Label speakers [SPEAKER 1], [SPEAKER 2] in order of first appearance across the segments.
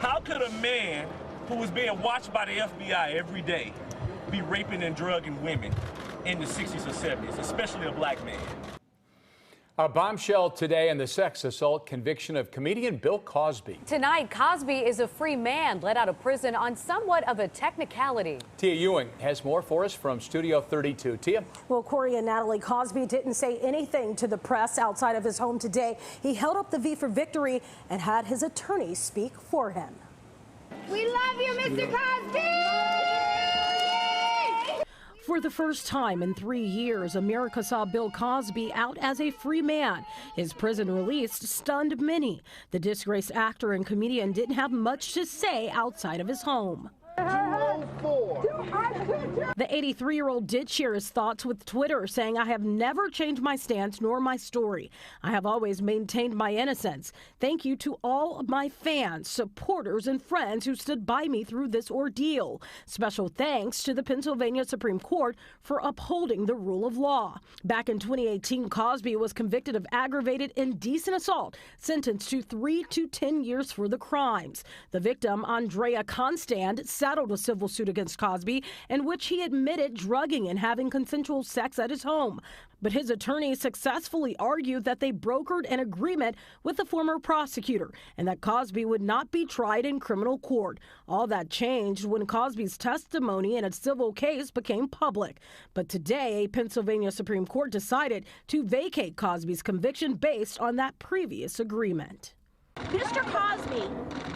[SPEAKER 1] How could a man who was being watched by the FBI every day be raping and drugging women in the 60s or 70s, especially a black man?
[SPEAKER 2] A bombshell today in the sex assault conviction of comedian Bill Cosby.
[SPEAKER 3] Tonight, Cosby is a free man let out of prison on somewhat of a technicality.
[SPEAKER 2] Tia Ewing has more for us from Studio 32. Tia?
[SPEAKER 4] Well, Corey and Natalie, Cosby didn't say anything to the press outside of his home today. He held up the V for victory and had his attorney speak for him.
[SPEAKER 5] We love you, Mr. Cosby!
[SPEAKER 4] For the first time in 3 years, America saw Bill Cosby out as a free man. His prison release stunned many. The disgraced actor and comedian didn't have much to say outside of his home. The 83-year-old did share his thoughts with Twitter, saying, "I have never changed my stance nor my story. I have always maintained my innocence. Thank you to all of my fans, supporters, and friends who stood by me through this ordeal. Special thanks to the Pennsylvania Supreme Court for upholding the rule of law." Back in 2018, Cosby was convicted of aggravated indecent assault, sentenced to 3 to 10 years for the crimes. The victim, Andrea Constand, settled a civil suit against Cosby in which he admitted drugging and having consensual sex at his home. But his attorney successfully argued that they brokered an agreement with the former prosecutor and that Cosby would not be tried in criminal court. All that changed when Cosby's testimony in a civil case became public. But today, a Pennsylvania Supreme Court decided to vacate Cosby's conviction based on that previous agreement.
[SPEAKER 5] Mr. Cosby,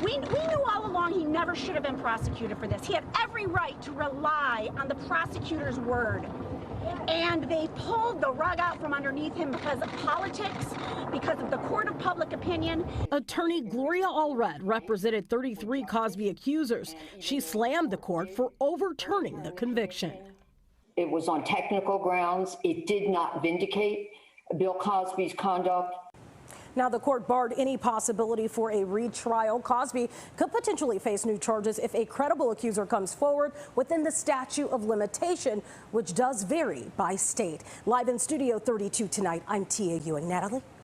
[SPEAKER 5] we knew all along he never should have been prosecuted for this. He had every right to rely on the prosecutor's word. And they pulled the rug out from underneath him because of politics, because of the court of public opinion.
[SPEAKER 4] Attorney Gloria Allred represented 33 Cosby accusers. She slammed the court for overturning the conviction.
[SPEAKER 6] It was on technical grounds. It did not vindicate Bill Cosby's conduct.
[SPEAKER 4] Now, the court barred any possibility for a retrial. Cosby could potentially face new charges if a credible accuser comes forward within the statute of limitation, which does vary by state. Live in Studio 32 tonight, I'm Tia Ewing. Natalie?